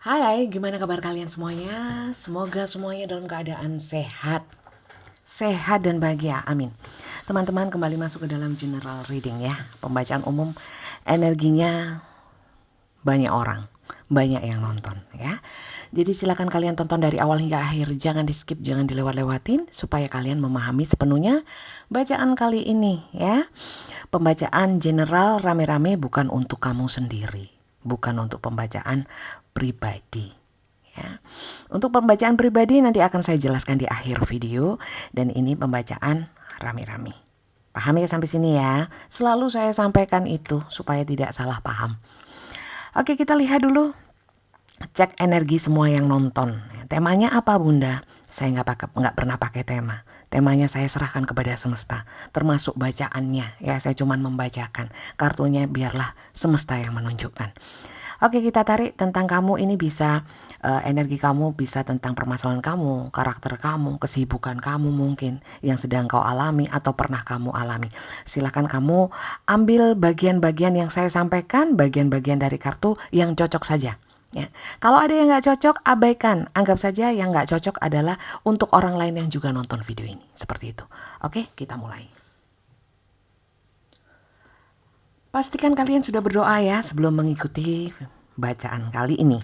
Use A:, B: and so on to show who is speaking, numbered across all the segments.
A: Hai, gimana kabar kalian semuanya? Semoga semuanya dalam keadaan sehat. Sehat dan bahagia, amin. Teman-teman kembali masuk ke dalam general reading ya. Pembacaan umum, energinya banyak orang, banyak yang nonton ya. Jadi silakan kalian tonton dari awal hingga akhir. Jangan di skip, jangan dilewat-lewatin. Supaya kalian memahami sepenuhnya bacaan kali ini ya. Pembacaan general rame-rame bukan untuk kamu sendiri. Bukan untuk pembacaan pribadi. Ya. Untuk pembacaan pribadi nanti akan saya jelaskan di akhir video. Dan ini pembacaan rame-rame. Paham ya sampai sini ya. Selalu saya sampaikan itu supaya tidak salah paham. Oke, kita lihat dulu. Cek energi semua yang nonton. Temanya apa Bunda? Saya nggak pernah pakai tema. Temanya saya serahkan kepada semesta, termasuk bacaannya. Ya, saya cuma membacakan. Kartunya biarlah semesta yang menunjukkan. Oke, kita tarik tentang kamu ini bisa energi kamu bisa tentang permasalahan kamu, karakter kamu, kesibukan kamu mungkin yang sedang kau alami atau pernah kamu alami. Silakan kamu ambil bagian-bagian yang saya sampaikan, bagian-bagian dari kartu yang cocok saja. Ya. Kalau ada yang nggak cocok, abaikan. Anggap saja yang nggak cocok adalah untuk orang lain yang juga nonton video ini. Seperti itu. Oke, kita mulai. Pastikan kalian sudah berdoa ya sebelum mengikuti bacaan kali ini.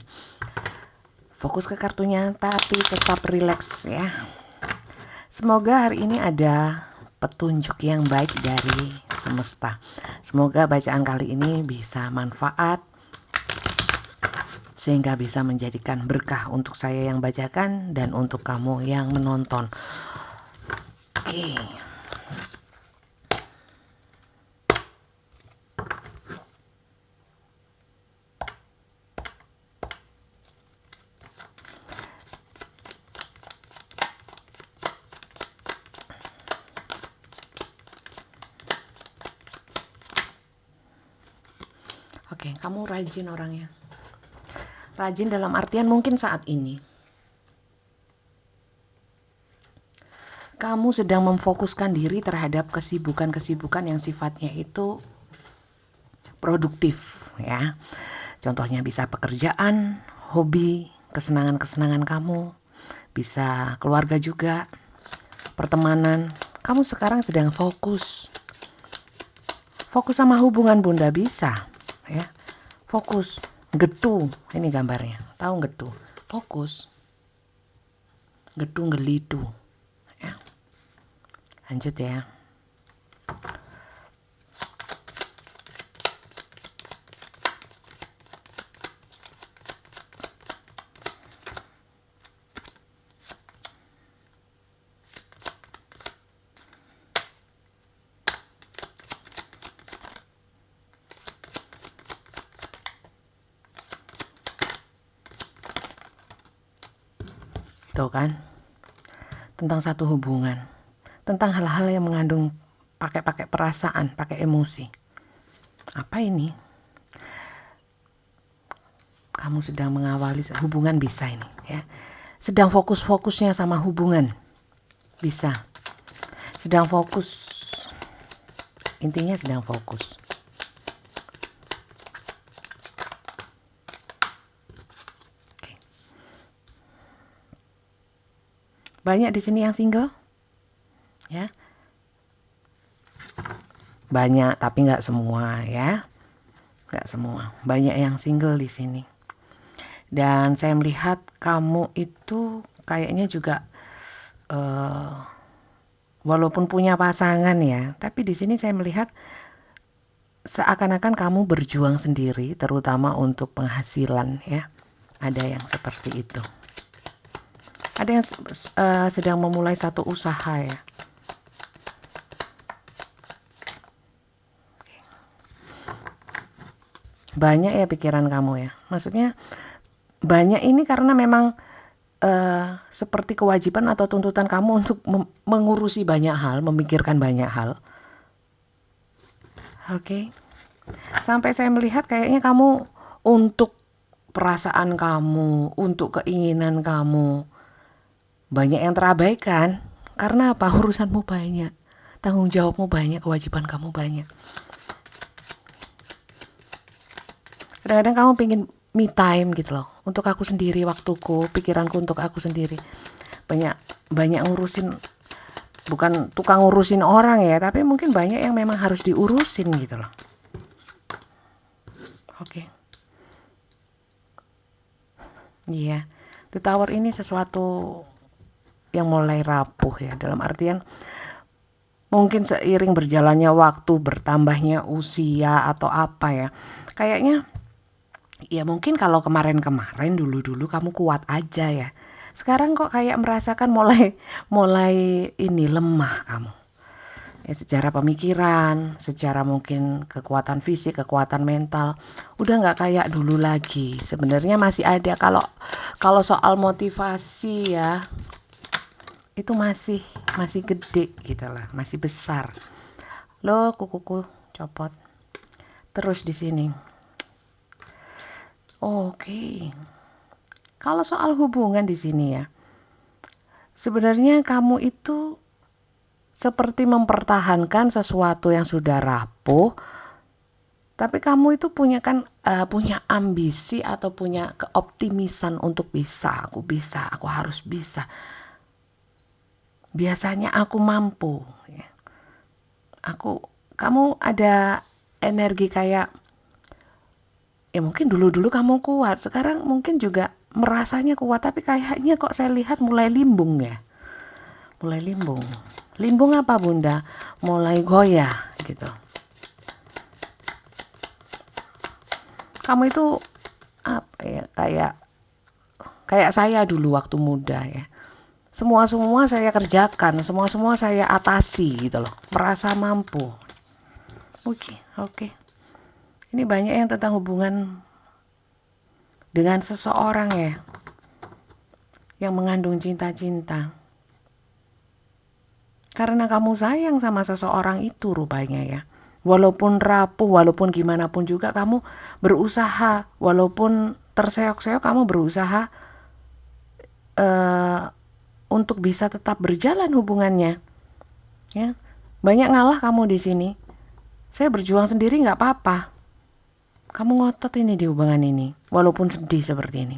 A: Fokus ke kartunya, tapi tetap rileks ya. Semoga hari ini ada petunjuk yang baik dari semesta. Semoga bacaan kali ini bisa manfaat sehingga bisa menjadikan berkah untuk saya yang bacakan dan untuk kamu yang menonton. Oke. Oke, kamu rajin orangnya. Rajin dalam artian mungkin saat ini kamu sedang memfokuskan diri terhadap kesibukan-kesibukan yang sifatnya itu produktif ya. Contohnya bisa pekerjaan, hobi, kesenangan-kesenangan kamu, bisa keluarga juga, pertemanan. Kamu sekarang sedang fokus. Fokus sama hubungan Bunda bisa ya. Fokus. Getu, ini gambarnya. Tahu getu? Fokus. Getu ngelidu. Ya. Lanjut ya. Tuh kan, tentang satu hubungan, tentang hal-hal yang mengandung pakai perasaan, pakai emosi. Apa ini? Kamu sedang mengawali hubungan bisa ini ya. Sedang fokus-fokusnya sama hubungan. Bisa. Sedang fokus. Intinya sedang fokus. Banyak di sini yang single? Ya. Banyak, tapi nggak semua ya. Nggak semua. Banyak yang single di sini. Dan saya melihat kamu itu kayaknya juga walaupun punya pasangan ya, tapi di sini saya melihat seakan-akan kamu berjuang sendiri, terutama untuk penghasilan ya. Ada yang seperti itu. Ada yang sedang memulai satu usaha ya. Banyak ya pikiran kamu ya. Maksudnya banyak ini karena memang seperti kewajiban atau tuntutan kamu untuk mengurusi banyak hal, memikirkan banyak hal. Oke. Sampai saya melihat kayaknya kamu untuk perasaan kamu, untuk keinginan kamu, banyak yang terabaikan. Karena apa? Urusanmu banyak, tanggung jawabmu banyak, kewajiban kamu banyak. Kadang-kadang kamu me time gitu loh, untuk aku sendiri, waktuku, pikiranku untuk aku sendiri. Banyak banyak ngurusin, bukan tukang ngurusin orang ya, tapi mungkin banyak yang memang harus diurusin gitu loh. Oke. Iya, The Tower ini sesuatu yang mulai rapuh ya, dalam artian mungkin seiring berjalannya waktu, bertambahnya usia atau apa ya. Kayaknya ya mungkin kalau kemarin-kemarin dulu-dulu kamu kuat aja ya. Sekarang kok kayak merasakan mulai mulai ini lemah kamu. Ya, secara pemikiran, secara mungkin kekuatan fisik, kekuatan mental, udah nggak kayak dulu lagi. Sebenarnya masih ada, kalau kalau soal motivasi ya, itu masih gede gitu lah, masih besar. Loh, kukuku copot. Terus di sini. Oke. Kalau soal hubungan di sini ya, sebenarnya kamu itu seperti mempertahankan sesuatu yang sudah rapuh, tapi kamu itu punya ambisi atau punya keoptimisan untuk bisa, aku harus bisa. Biasanya aku mampu, ya. Kamu ada energi kayak, ya mungkin dulu-dulu kamu kuat, sekarang mungkin juga merasanya kuat, tapi kayaknya kok saya lihat mulai limbung ya. Mulai limbung. Limbung apa Bunda? Mulai goyah gitu. Kamu itu apa ya, kayak saya dulu waktu muda ya. Semua saya kerjakan, semua saya atasi gitu loh. Merasa mampu. Oke. Ini banyak yang tentang hubungan dengan seseorang ya, yang mengandung cinta-cinta. Karena kamu sayang sama seseorang itu rupanya ya. Walaupun rapuh, walaupun gimana pun juga kamu berusaha, walaupun terseok-seok kamu berusaha untuk bisa tetap berjalan hubungannya. Ya, banyak ngalah kamu di sini. Saya berjuang sendiri nggak apa-apa. Kamu ngotot ini di hubungan ini, walaupun sedih seperti ini.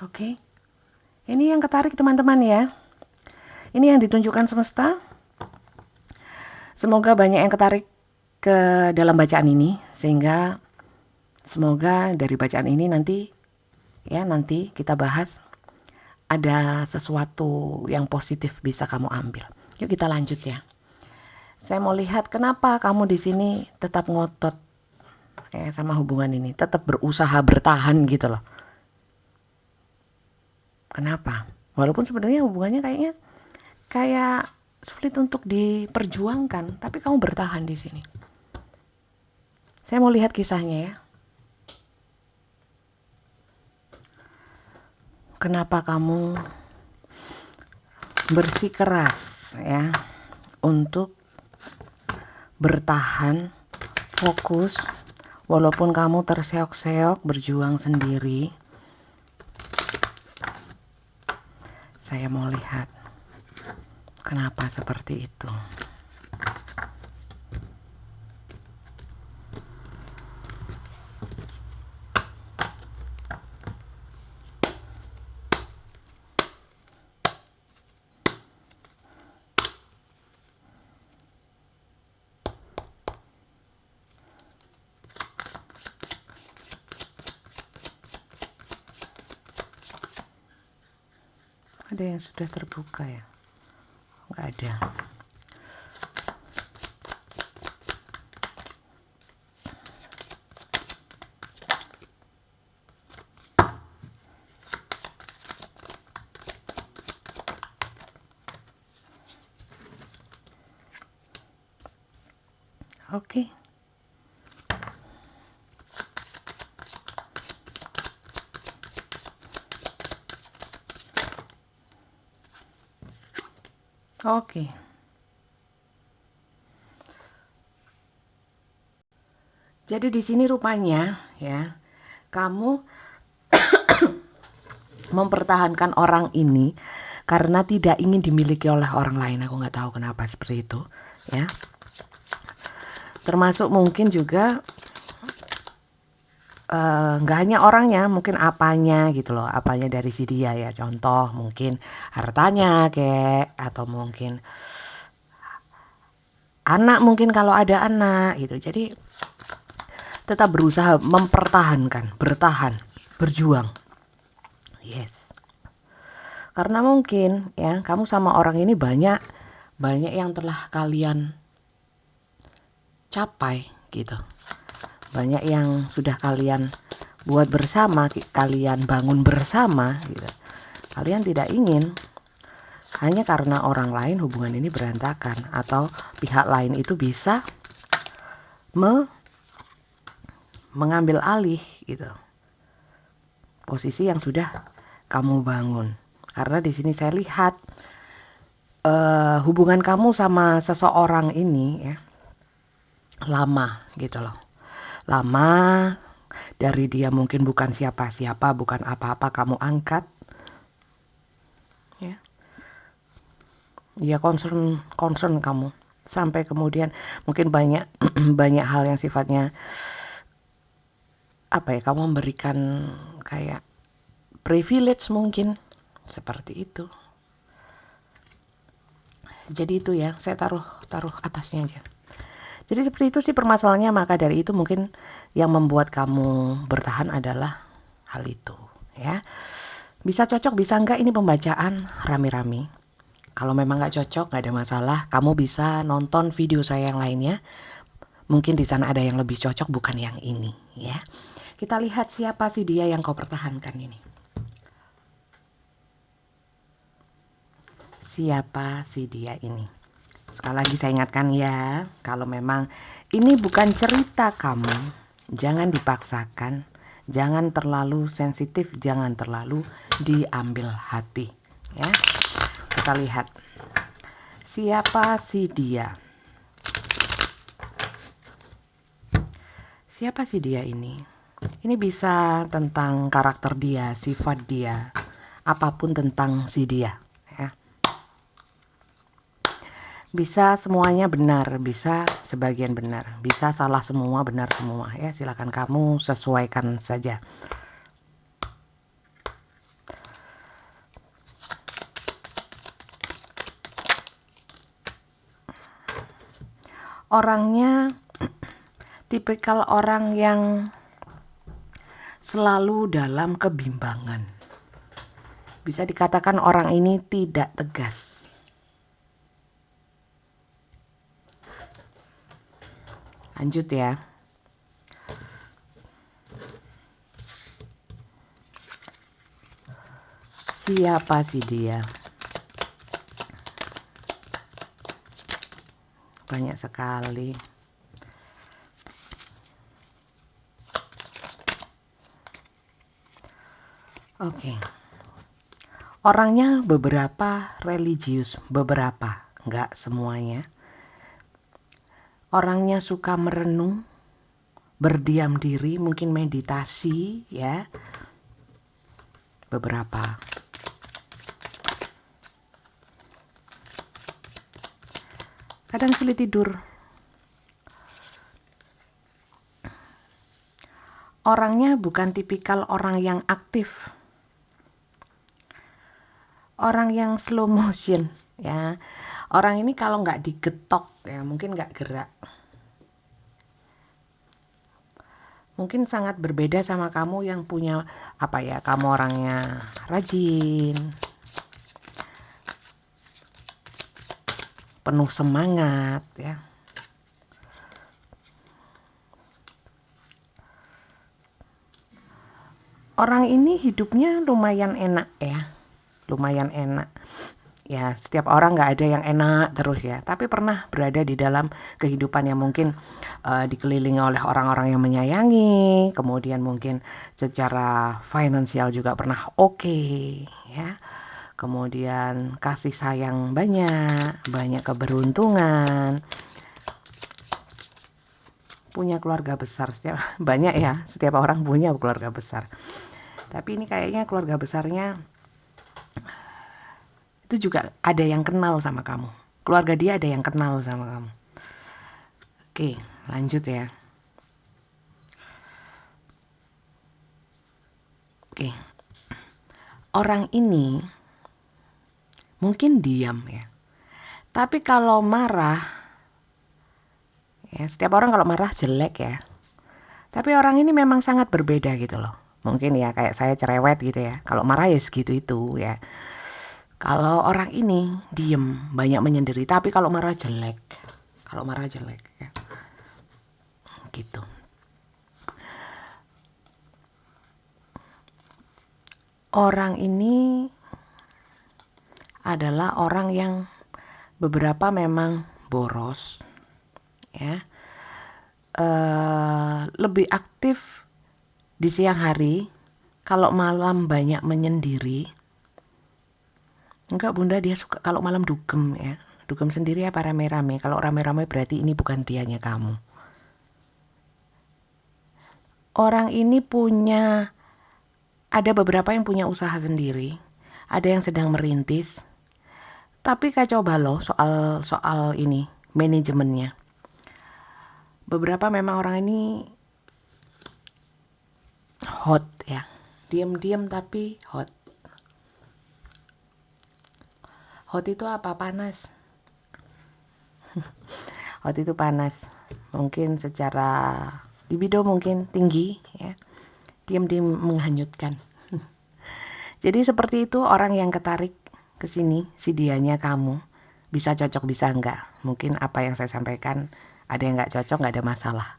A: Oke. Ini yang ketarik teman-teman ya. Ini yang ditunjukkan semesta. Semoga banyak yang ketarik ke dalam bacaan ini, sehingga semoga dari bacaan ini nanti kita bahas ada sesuatu yang positif bisa kamu ambil. Yuk kita lanjut ya. Saya mau lihat kenapa kamu di sini tetap ngotot sama hubungan ini, tetap berusaha bertahan gitu loh. Kenapa? Walaupun sebenarnya hubungannya kayak sulit untuk diperjuangkan, tapi kamu bertahan di sini. Saya mau lihat kisahnya ya. Kenapa kamu bersikeras ya untuk bertahan, fokus, walaupun kamu terseok-seok berjuang sendiri. Saya mau lihat kenapa seperti itu. Ada yang sudah terbuka ya? Nggak ada. Oke. Oke. Jadi di sini rupanya ya, kamu mempertahankan orang ini karena tidak ingin dimiliki oleh orang lain. Aku nggak tahu kenapa seperti itu ya. Termasuk mungkin juga nggak hanya orangnya, mungkin apanya gitu loh, apanya dari si dia ya. Contoh mungkin hartanya kek, atau mungkin anak, mungkin kalau ada anak gitu. Jadi tetap berusaha mempertahankan, bertahan, berjuang. Yes. Karena mungkin ya kamu sama orang ini banyak yang telah kalian capai gitu. Banyak yang sudah kalian buat bersama, kalian bangun bersama gitu. Kalian tidak ingin hanya karena orang lain hubungan ini berantakan, atau pihak lain itu bisa mengambil alih gitu posisi yang sudah kamu bangun. Karena di sini saya lihat hubungan kamu sama seseorang ini ya lama gitu loh. Lama, dari dia mungkin bukan siapa-siapa, bukan apa-apa, kamu angkat ya. Ya concern kamu, sampai kemudian mungkin banyak banyak hal yang sifatnya apa ya, kamu memberikan kayak privilege mungkin seperti itu. Jadi itu ya, saya taruh atasnya aja. Jadi seperti itu sih permasalahannya. Maka dari itu mungkin yang membuat kamu bertahan adalah hal itu ya. Bisa cocok bisa enggak, ini pembacaan rame-rame. Kalau memang nggak cocok, nggak ada masalah, kamu bisa nonton video saya yang lainnya. Mungkin di sana ada yang lebih cocok, bukan yang ini ya. Kita lihat siapa sih dia yang kau pertahankan ini. Siapa sih dia ini? Sekali lagi saya ingatkan ya, kalau memang ini bukan cerita kamu, jangan dipaksakan, jangan terlalu sensitif, jangan terlalu diambil hati ya. Kita lihat siapa sih dia. Siapa sih dia ini? Ini bisa tentang karakter dia, sifat dia, apapun tentang si dia ya. Bisa semuanya benar, bisa sebagian benar, bisa salah semua, benar semua ya. Silakan kamu sesuaikan saja. Orangnya tipikal orang yang selalu dalam kebimbangan. Bisa dikatakan orang ini tidak tegas. Lanjut ya. Siapa sih dia? Banyak sekali. Oke. Orangnya beberapa religius, beberapa, nggak semuanya. Orangnya suka merenung, berdiam diri, mungkin meditasi ya. Beberapa. Kadang sulit tidur. Orangnya bukan tipikal orang yang aktif. Orang yang slow motion ya. Orang ini kalau nggak digetok ya mungkin nggak gerak. Mungkin sangat berbeda sama kamu yang punya apa ya, kamu orangnya rajin, penuh semangat ya. Orang ini hidupnya lumayan enak ya. Lumayan enak. Ya, setiap orang nggak ada yang enak terus ya. Tapi pernah berada di dalam kehidupan yang mungkin dikelilingi oleh orang-orang yang menyayangi. Kemudian mungkin secara finansial juga pernah oke ya. Kemudian kasih sayang banyak keberuntungan. Punya keluarga besar, banyak ya, setiap orang punya keluarga besar. Tapi ini kayaknya keluarga besarnya itu juga ada yang kenal sama kamu. Keluarga dia ada yang kenal sama kamu. Oke, lanjut ya. Oke, orang ini mungkin diam ya. Tapi kalau marah, ya setiap orang kalau marah jelek ya. Tapi orang ini memang sangat berbeda gitu loh. Mungkin ya kayak saya cerewet gitu ya. Kalau marah ya segitu itu ya. Kalau orang ini diem, banyak menyendiri. Tapi kalau marah jelek. Kalau marah jelek ya. Gitu. Orang ini adalah orang yang beberapa memang boros ya. Lebih aktif di siang hari. Kalau malam banyak menyendiri. Enggak bunda, dia suka kalau malam dugem ya. Dugem sendiri apa rame-rame? Kalau rame-rame berarti ini bukan dianya kamu. Orang ini ada beberapa yang punya usaha sendiri. Ada yang sedang merintis. Tapi kacau balau soal ini, manajemennya. Beberapa memang orang ini hot ya. Diam-diam tapi hot. Hot itu apa? Panas. Hot itu panas. Mungkin secara libido mungkin tinggi ya. Diam-diam menghanyutkan. Jadi seperti itu orang yang ketarik ke sini, si dianya kamu. Bisa cocok bisa enggak. Mungkin apa yang saya sampaikan ada yang enggak cocok, enggak ada masalah.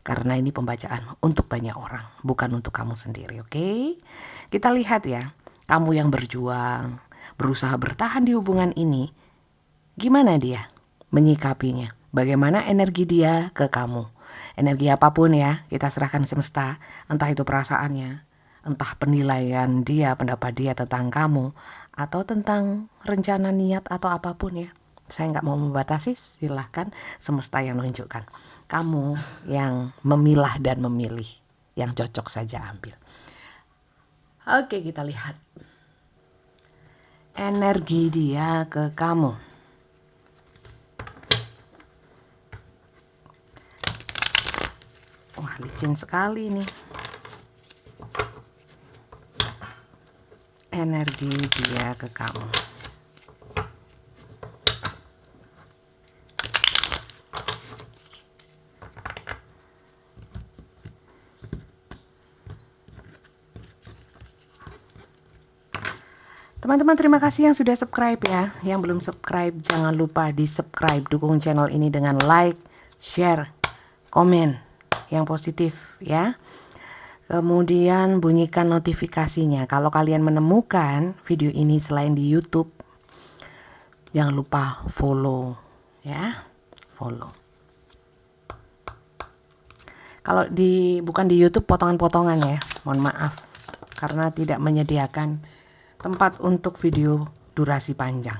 A: Karena ini pembacaan untuk banyak orang, bukan untuk kamu sendiri, oke? Kita lihat ya, kamu yang berjuang, berusaha bertahan di hubungan ini, gimana dia menyikapinya? Bagaimana energi dia ke kamu? Energi apapun ya, kita serahkan semesta, entah itu perasaannya, entah penilaian dia, pendapat dia tentang kamu, atau tentang rencana niat atau apapun ya. Saya nggak mau membatasi, silahkan semesta yang menunjukkan. Kamu yang memilah dan memilih, yang cocok saja ambil. Oke, kita lihat energi dia ke kamu. Wah, licin sekali nih. Energi dia ke kamu. Teman-teman terima kasih yang sudah subscribe ya. Yang belum subscribe jangan lupa di subscribe. Dukung channel ini dengan like, share, komen yang positif ya. Kemudian bunyikan notifikasinya. Kalau kalian menemukan video ini selain di YouTube, jangan lupa follow ya. Follow. Kalau bukan di YouTube potongan-potongan ya. Mohon maaf karena tidak menyediakan tempat untuk video durasi panjang.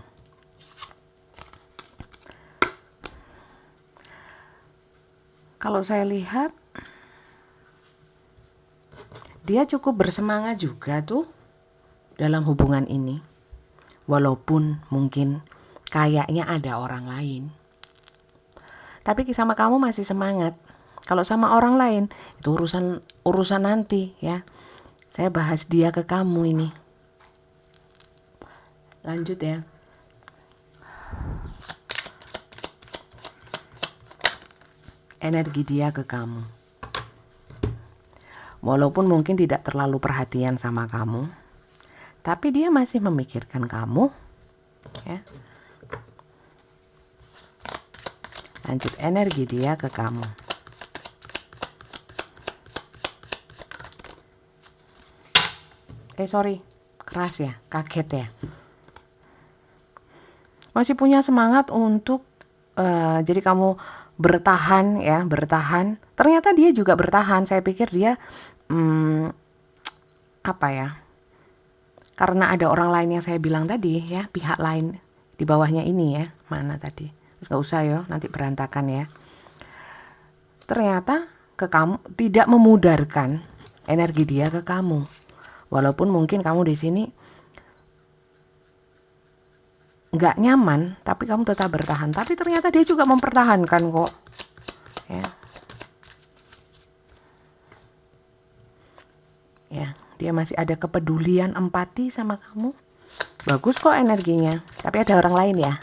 A: Kalau saya lihat dia cukup bersemangat juga tuh dalam hubungan ini. Walaupun mungkin kayaknya ada orang lain. Tapi sama kamu masih semangat. Kalau sama orang lain itu urusan nanti ya. Saya bahas dia ke kamu ini. Lanjut ya. Energi dia ke kamu. Walaupun mungkin tidak terlalu perhatian sama kamu, tapi dia masih memikirkan kamu. Ya. Lanjut energi dia ke kamu. Keras ya, kaget ya. Masih punya semangat untuk jadi kamu bertahan ya, bertahan. Ternyata dia juga bertahan. Saya pikir dia karena ada orang lain yang saya bilang tadi ya, pihak lain di bawahnya ini ya. Mana tadi? Nggak usah ya, nanti berantakan ya. Ternyata ke kamu tidak memudarkan energi dia ke kamu. Walaupun mungkin kamu di sini nggak nyaman, tapi kamu tetap bertahan. Tapi ternyata dia juga mempertahankan kok. Ya, dia masih ada kepedulian, empati sama kamu, bagus kok energinya. Tapi ada orang lain ya.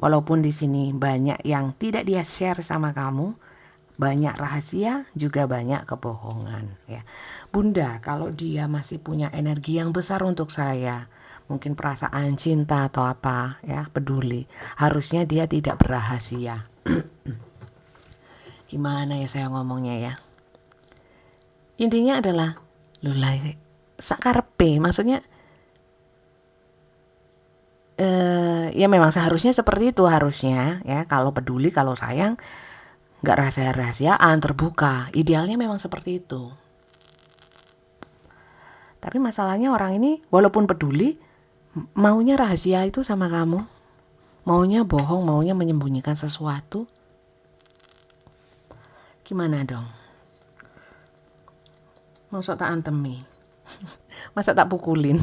A: Walaupun di sini banyak yang tidak dia share sama kamu, banyak rahasia, juga banyak kebohongan ya. Bunda, kalau dia masih punya energi yang besar untuk saya, mungkin perasaan cinta atau apa ya, peduli, harusnya dia tidak berrahasia. Gimana ya saya ngomongnya ya? Intinya adalah lulai sakarepe, maksudnya ya memang seharusnya seperti itu harusnya ya. Kalau peduli, kalau sayang, nggak rahasia-rahasiaan, terbuka. Idealnya memang seperti itu. Tapi masalahnya orang ini walaupun peduli, maunya rahasia itu sama kamu. Maunya bohong, maunya menyembunyikan sesuatu. Gimana dong? Masa tak antemi? Masa tak pukulin?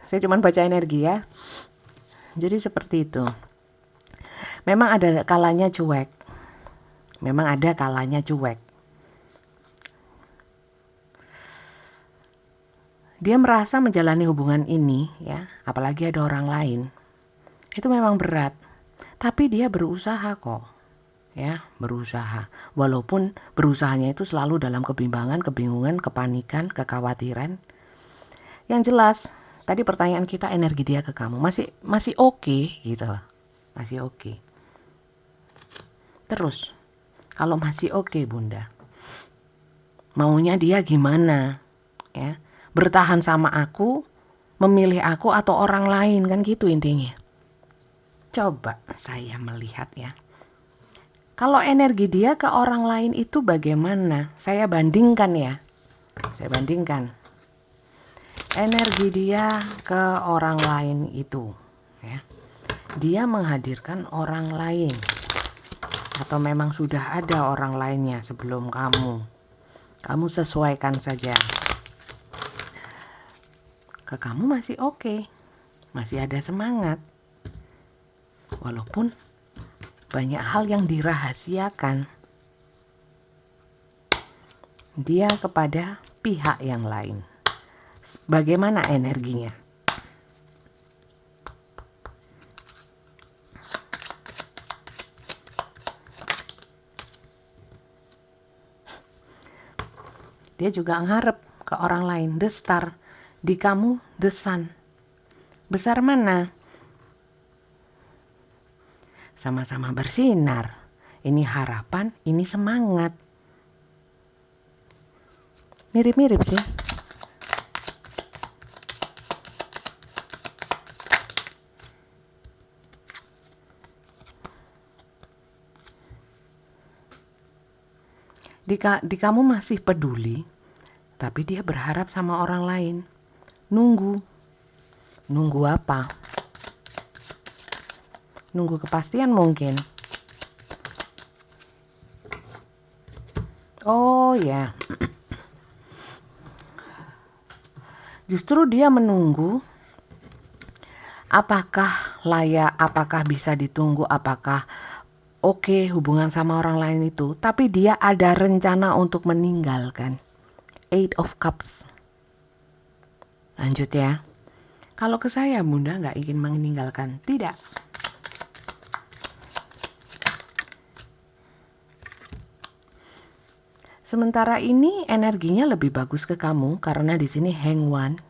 A: Saya cuma baca energi ya. Jadi seperti itu. Memang ada kalanya cuek. Memang ada kalanya cuek. Dia merasa menjalani hubungan ini ya, apalagi ada orang lain, itu memang berat. Tapi dia berusaha kok. Ya, berusaha. Walaupun berusahanya itu selalu dalam kebimbangan, kebingungan, kepanikan, kekhawatiran. Yang jelas, tadi pertanyaan kita, energi dia ke kamu masih oke gitu loh. Masih oke. Terus, kalau masih oke, Bunda, maunya dia gimana? Ya, bertahan sama aku, memilih aku atau orang lain, kan gitu intinya. Coba saya melihat ya. Kalau energi dia ke orang lain itu bagaimana? Saya bandingkan ya. Saya bandingkan. Energi dia ke orang lain itu ya. Dia menghadirkan orang lain. Atau memang sudah ada orang lainnya sebelum kamu. Kamu sesuaikan saja. Ke kamu masih oke. Masih ada semangat. Walaupun banyak hal yang dirahasiakan. Dia kepada pihak yang lain. Bagaimana energinya? Dia juga ngarep ke orang lain. The star. Di kamu the sun. Besar mana? Sama-sama bersinar. Ini harapan, ini semangat. Mirip-mirip sih. Di kamu masih peduli, tapi dia berharap sama orang lain. Nunggu apa? Nunggu kepastian mungkin. Oh ya. Justru dia menunggu apakah layak, apakah bisa ditunggu, apakah oke hubungan sama orang lain itu. Tapi dia ada rencana untuk meninggalkan. Eight of Cups. Lanjut ya. Kalau ke saya, Bunda nggak ingin meninggalkan. Tidak. Sementara ini energinya lebih bagus ke kamu karena di sini Hang One.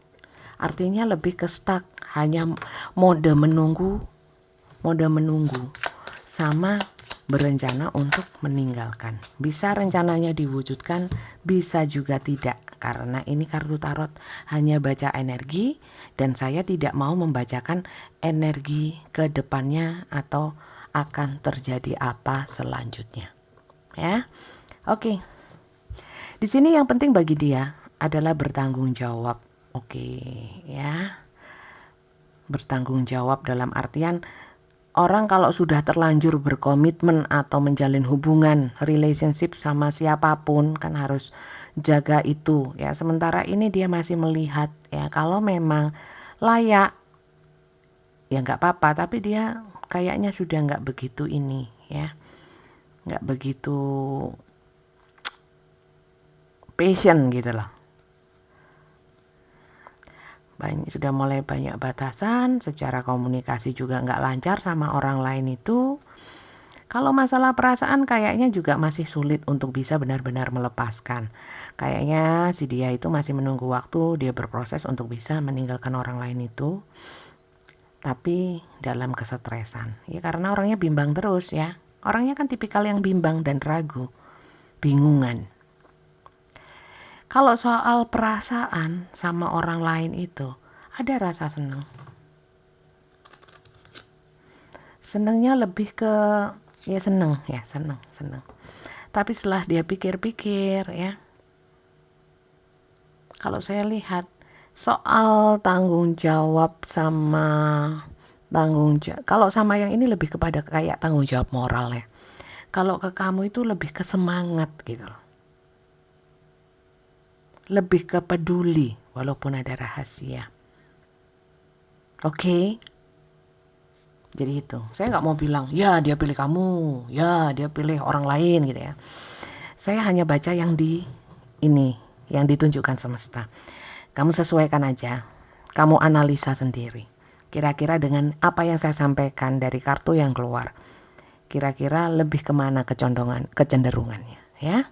A: Artinya lebih ke stuck, hanya mode menunggu sama berencana untuk meninggalkan. Bisa rencananya diwujudkan, bisa juga tidak. Karena ini kartu tarot hanya baca energi dan saya tidak mau membacakan energi ke depannya atau akan terjadi apa selanjutnya. Ya. Oke. Di sini yang penting bagi dia adalah bertanggung jawab. Oke, ya. Bertanggung jawab dalam artian orang kalau sudah terlanjur berkomitmen atau menjalin hubungan, relationship sama siapapun kan harus jaga itu ya. Sementara ini dia masih melihat ya, kalau memang layak ya nggak apa-apa, tapi dia kayaknya sudah nggak begitu ini ya, nggak begitu passion gitu loh. Sudah mulai banyak batasan, secara komunikasi juga nggak lancar sama orang lain itu. Kalau masalah perasaan kayaknya juga masih sulit untuk bisa benar-benar melepaskan. Kayaknya si dia itu masih menunggu waktu dia berproses untuk bisa meninggalkan orang lain itu. Tapi dalam kesetresan. Ya karena orangnya bimbang terus ya. Orangnya kan tipikal yang bimbang dan ragu. Bingungan. Kalau soal perasaan sama orang lain itu, ada rasa senang. Senangnya lebih ke, ya senang. Tapi setelah dia pikir-pikir ya, kalau saya lihat soal tanggung jawab kalau sama yang ini lebih kepada kayak tanggung jawab moral ya. Kalau ke kamu itu lebih ke semangat gitu loh. Lebih ke peduli walaupun ada rahasia. Oke. Jadi itu. Saya nggak mau bilang, ya dia pilih kamu, ya dia pilih orang lain gitu ya. Saya hanya baca yang yang ditunjukkan semesta. Kamu sesuaikan aja. Kamu analisa sendiri. Kira-kira dengan apa yang saya sampaikan dari kartu yang keluar. Kira-kira lebih kemana kecenderungannya ya.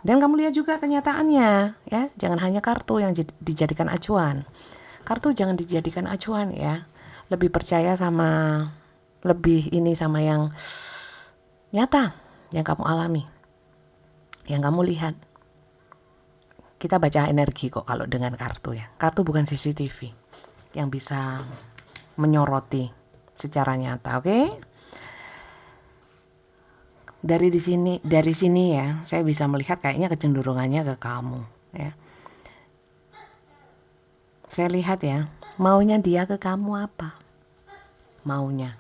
A: Dan kamu lihat juga kenyataannya ya. Jangan hanya kartu yang dijadikan acuan. Kartu jangan dijadikan acuan ya. Lebih percaya sama yang nyata yang kamu alami. Yang kamu lihat. Kita baca energi kok kalau dengan kartu ya. Kartu bukan CCTV yang bisa menyoroti secara nyata, oke? Dari sini ya, saya bisa melihat kayaknya kecenderungannya ke kamu ya. Saya lihat ya, maunya dia ke kamu apa? Maunya.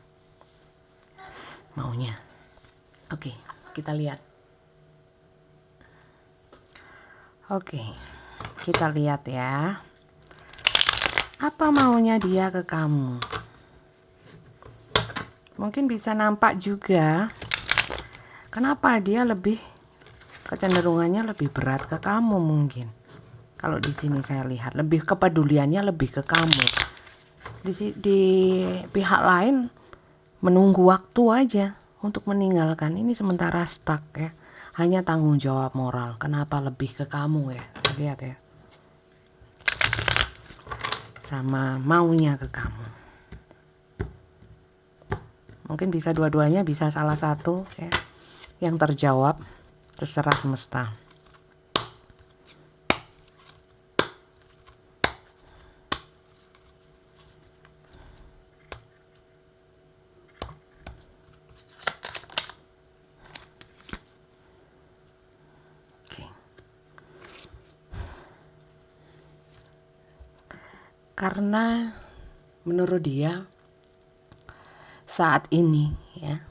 A: Oke, kita lihat. Oke, kita lihat ya. Apa maunya dia ke kamu? Mungkin bisa nampak juga kenapa dia kecenderungannya lebih berat ke kamu mungkin. Kalau di sini saya lihat lebih kepeduliannya lebih ke kamu. Di pihak lain menunggu waktu aja untuk meninggalkan. Ini sementara stuck ya. Hanya tanggung jawab moral. Kenapa lebih ke kamu ya? Lihat ya. Sama maunya ke kamu. Mungkin bisa dua-duanya, bisa salah satu ya. Yang terjawab, terserah semesta. Oke. Karena menurut dia saat ini ya,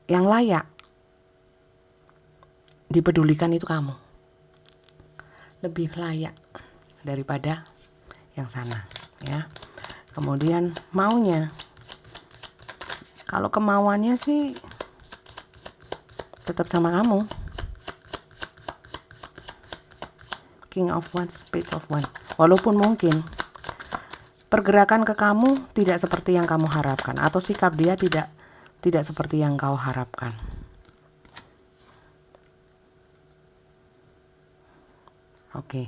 A: yang layak dipedulikan itu kamu. Lebih layak daripada yang sana ya. Kemudian maunya, kalau kemauannya sih tetap sama kamu. King of Wands, Page of Wands. Walaupun mungkin pergerakan ke kamu tidak seperti yang kamu harapkan, atau sikap dia tidak seperti yang kau harapkan. Oke.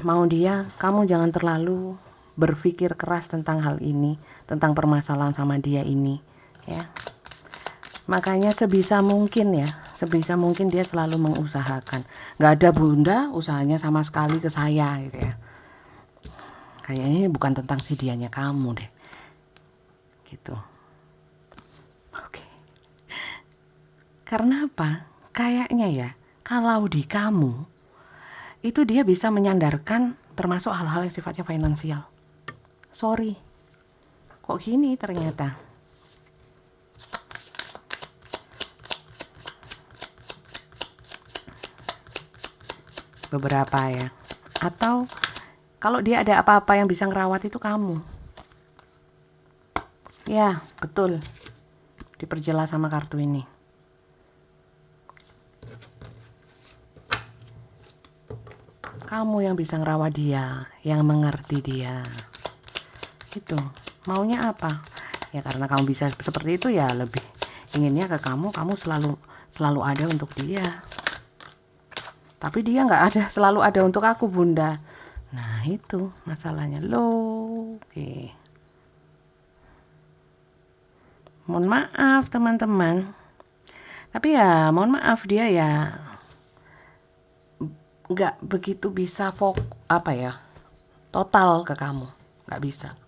A: Mau dia, kamu jangan terlalu berpikir keras tentang hal ini, tentang permasalahan sama dia ini, ya. Makanya sebisa mungkin dia selalu mengusahakan. Gak ada bunda, usahanya sama sekali ke saya gitu ya. Kayaknya ini bukan tentang si dianya kamu deh. Gitu. Oke. Karena apa? Kayaknya ya, kalau di kamu itu dia bisa menyandarkan termasuk hal-hal yang sifatnya finansial. Sorry, kok gini ternyata. Beberapa ya. Atau kalau dia ada apa-apa yang bisa ngerawat itu kamu. Ya, betul. Diperjelas sama kartu ini. Kamu yang bisa ngerawat dia, yang mengerti dia. Gitu. Maunya apa? Ya karena kamu bisa seperti itu ya lebih inginnya ke kamu selalu ada untuk dia. Tapi dia nggak ada, selalu ada untuk aku, Bunda. Nah itu masalahnya loh. Oke. Mohon maaf teman-teman. Tapi ya mohon maaf dia ya nggak begitu bisa total ke kamu, nggak bisa.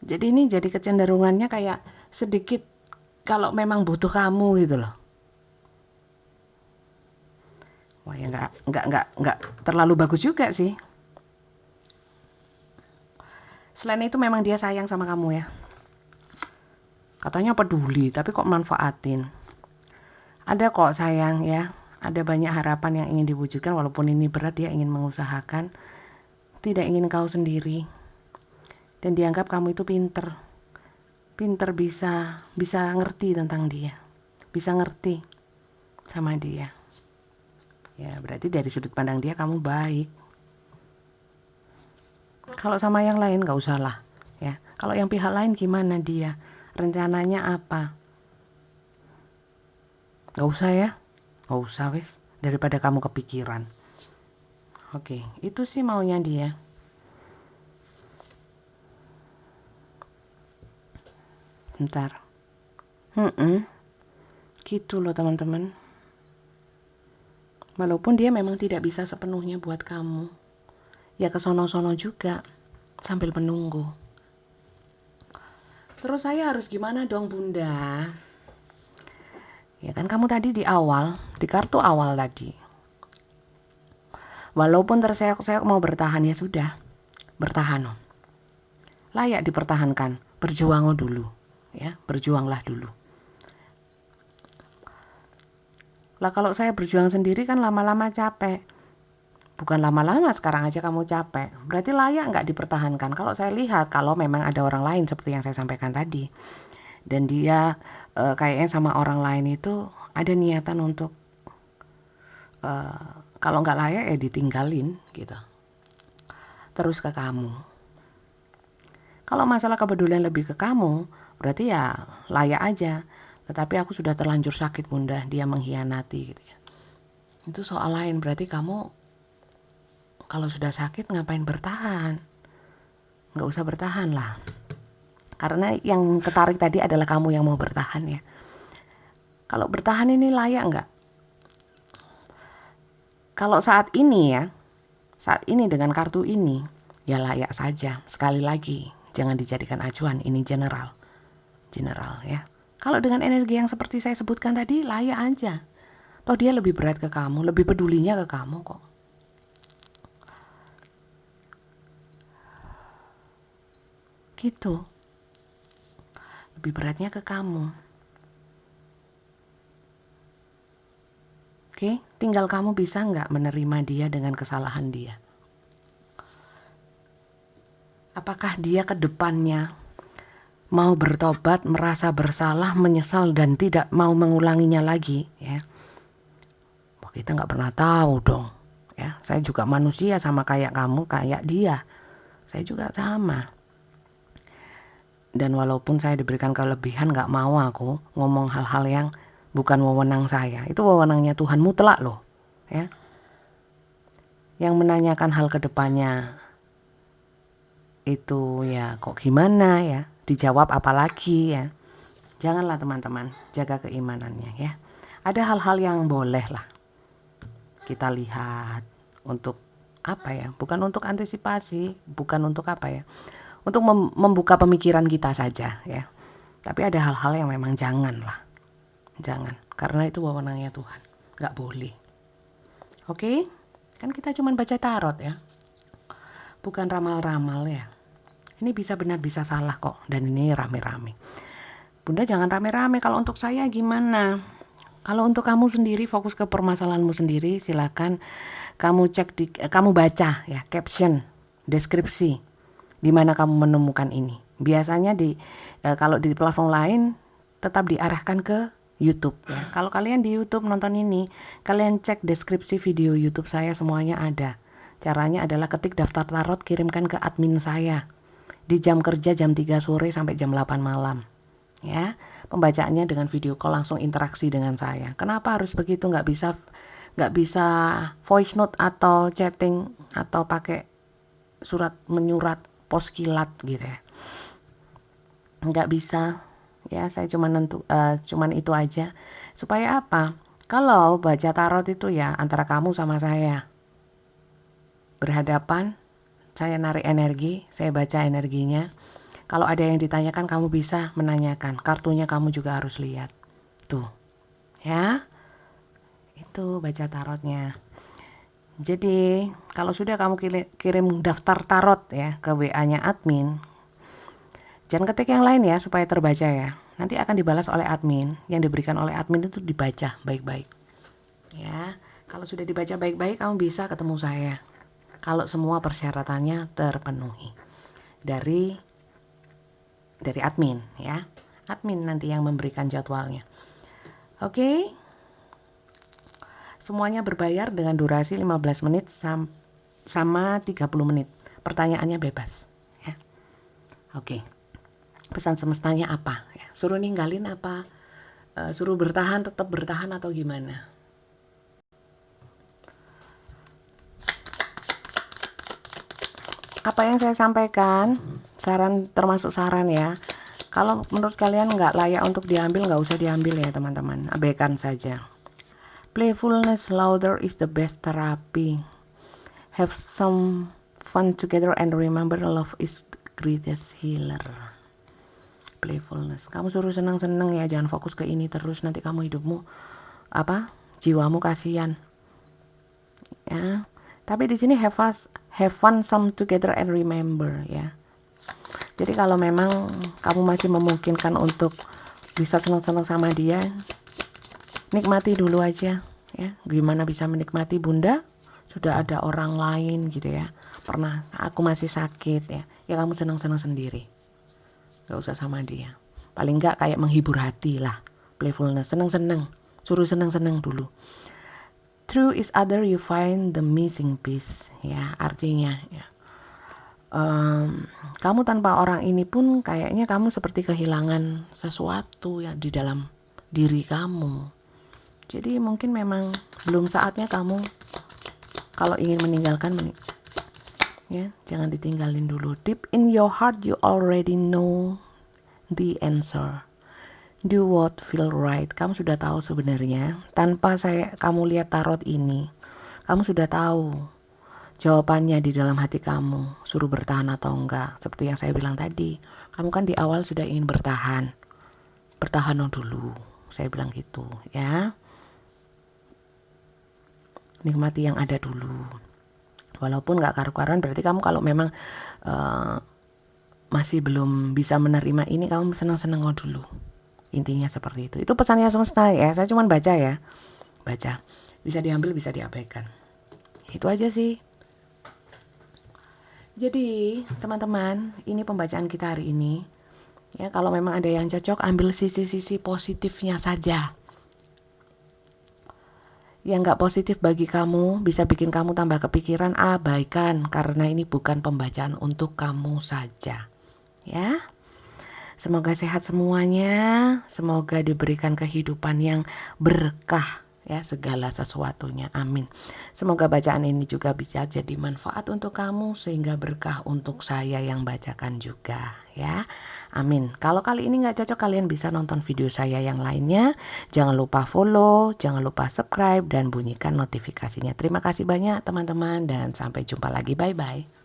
A: Jadi ini jadi kecenderungannya kayak sedikit kalau memang butuh kamu gitu loh. Wah ya nggak terlalu bagus juga sih. Selain itu memang dia sayang sama kamu ya. Katanya peduli, tapi kok manfaatin. Ada kok sayang ya. Ada banyak harapan yang ingin diwujudkan, walaupun ini berat, dia ingin mengusahakan. Tidak ingin kau sendiri. Dan dianggap kamu itu pinter. Pinter bisa ngerti tentang dia. Bisa ngerti sama dia. Ya berarti dari sudut pandang dia kamu baik. Kalau sama yang lain gak usah lah ya. Kalau yang pihak lain gimana dia? Rencananya apa? Gak usah ya. Gak usah wis. Daripada kamu kepikiran. Oke, itu sih maunya dia. Bentar. Gitu loh teman-teman. Walaupun dia memang tidak bisa sepenuhnya buat kamu. Ya kesono-sono juga. Sambil menunggu. Terus saya harus gimana dong Bunda? Ya kan kamu tadi di kartu awal tadi. Walaupun terseok-seok mau bertahan ya sudah. Bertahan. Layak dipertahankan. Berjuang dulu. Ya, berjuanglah dulu. Lah kalau saya berjuang sendiri kan lama-lama capek. Bukan lama-lama, sekarang aja kamu capek. Berarti layak nggak dipertahankan? Kalau saya lihat, kalau memang ada orang lain seperti yang saya sampaikan tadi. Dan dia kayaknya sama orang lain itu ada niatan untuk kalau nggak layak ya ditinggalin gitu. Terus ke kamu. Kalau masalah kepedulian lebih ke kamu, berarti ya layak aja. Tetapi aku sudah terlanjur sakit Bunda, dia mengkhianati gitu ya. Itu soal lain, berarti kamu kalau sudah sakit ngapain bertahan? Nggak usah bertahan lah. Karena yang ketarik tadi adalah kamu yang mau bertahan ya. Kalau bertahan ini layak nggak? Kalau saat ini dengan kartu ini, ya layak saja. Sekali lagi, jangan dijadikan acuan, ini general ya. Kalau dengan energi yang seperti saya sebutkan tadi, layak aja. Toh dia lebih berat ke kamu, lebih pedulinya ke kamu kok. Gitu. Lebih beratnya ke kamu. Oke, tinggal kamu bisa nggak menerima dia dengan kesalahan dia. Apakah dia ke depannya mau bertobat, merasa bersalah, menyesal dan tidak mau mengulanginya lagi ya. Kita nggak pernah tahu dong ya. Saya juga manusia sama kayak kamu, kayak dia. Saya juga sama. Dan walaupun saya diberikan kelebihan, gak mau aku ngomong hal-hal yang bukan wewenang saya. Itu wewenangnya Tuhan mutlak loh ya. Yang menanyakan hal kedepannya itu ya kok gimana ya, dijawab apalagi ya. Janganlah teman-teman, jaga keimanannya ya. Ada hal-hal yang boleh lah kita lihat untuk apa ya, bukan untuk antisipasi, bukan untuk apa ya, untuk membuka pemikiran kita saja ya. Tapi ada hal-hal yang memang jangan, karena itu wewenangnya Tuhan, nggak boleh. Oke, kan kita cuma baca tarot ya, bukan ramal-ramal ya. Ini bisa benar bisa salah kok, dan ini rame-rame. Bunda jangan rame-rame. Kalau untuk saya gimana? Kalau untuk kamu sendiri, fokus ke permasalahanmu sendiri, silakan kamu cek kamu baca ya caption, deskripsi. Di mana kamu menemukan ini? Biasanya kalau di platform lain tetap diarahkan ke YouTube ya. Kalau kalian di YouTube nonton ini, kalian cek deskripsi video YouTube saya, semuanya ada. Caranya adalah ketik daftar tarot, kirimkan ke admin saya di jam kerja jam 3 sore sampai jam 8 malam. Ya, pembacaannya dengan video call, langsung interaksi dengan saya. Kenapa harus begitu? Nggak bisa voice note atau chatting atau pakai surat menyurat pos kilat gitu ya. Nggak bisa ya, saya cuman itu aja. Supaya apa? Kalau baca tarot itu ya antara kamu sama saya berhadapan, saya narik energi, saya baca energinya. Kalau ada yang ditanyakan, kamu bisa menanyakan. Kartunya kamu juga harus lihat tuh ya, itu baca tarotnya. Jadi kalau sudah kamu kirim daftar tarot ya ke WA-nya admin, jangan ketik yang lain ya supaya terbaca ya. Nanti akan dibalas oleh admin. Yang diberikan oleh admin itu dibaca baik-baik. Ya, kalau sudah dibaca baik-baik, kamu bisa ketemu saya. Kalau semua persyaratannya terpenuhi dari admin ya. Admin nanti yang memberikan jadwalnya. Oke. Semuanya berbayar dengan durasi 15 menit sama 30 menit. Pertanyaannya bebas ya. Oke. Pesan semestanya apa ya? Suruh ninggalin apa? Suruh bertahan, tetap bertahan atau gimana? Apa yang saya sampaikan saran, termasuk saran ya. Kalau menurut kalian nggak layak untuk diambil, nggak usah diambil ya teman-teman, abaikan saja. Playfulness louder is the best therapy. Have some fun together and remember love is the greatest healer. Playfulness, kamu suruh senang-senang ya, jangan fokus ke ini terus, nanti kamu hidupmu jiwamu kasihan ya. Tapi di sini have fun some together and remember ya. Jadi kalau memang kamu masih memungkinkan untuk bisa senang-senang sama dia, nikmati dulu aja ya. Gimana bisa menikmati, Bunda? Sudah ada orang lain gitu ya. Pernah aku masih sakit ya. Ya kamu senang-senang sendiri. Gak usah sama dia. Paling gak kayak menghibur hati lah. Playfulness, senang-senang. Suruh senang-senang dulu. Through each other you find the missing piece ya. Artinya ya, kamu tanpa orang ini pun kayaknya kamu seperti kehilangan sesuatu ya di dalam diri kamu. Jadi mungkin memang belum saatnya kamu kalau ingin meninggalkan ya, jangan ditinggalin dulu. Deep in your heart you already know the answer. Do what feel right. Kamu sudah tahu sebenarnya, tanpa kamu lihat tarot ini, kamu sudah tahu jawabannya di dalam hati kamu, suruh bertahan atau enggak. Seperti yang saya bilang tadi, kamu kan di awal sudah ingin bertahan. Bertahan dulu, saya bilang gitu ya. Nikmati yang ada dulu. Walaupun gak karu-karuan, berarti kamu kalau memang masih belum bisa menerima ini, kamu senang-senang dulu. Intinya seperti itu. Itu pesannya semesta ya, saya cuma baca ya. Baca, bisa diambil, bisa diabaikan. Itu aja sih. Jadi teman-teman, ini pembacaan kita hari ini ya. Kalau memang ada yang cocok, ambil sisi-sisi positifnya saja. Yang gak positif bagi kamu, bisa bikin kamu tambah kepikiran, abaikan. Karena ini bukan pembacaan untuk kamu saja ya. Semoga sehat semuanya, semoga diberikan kehidupan yang berkah ya, segala sesuatunya, amin. Semoga bacaan ini juga bisa jadi manfaat untuk kamu, sehingga berkah untuk saya yang bacakan juga ya, amin. Kalau kali ini gak cocok, kalian bisa nonton video saya yang lainnya. Jangan lupa follow, jangan lupa subscribe, dan bunyikan notifikasinya. Terima kasih banyak teman-teman, dan sampai jumpa lagi, bye-bye.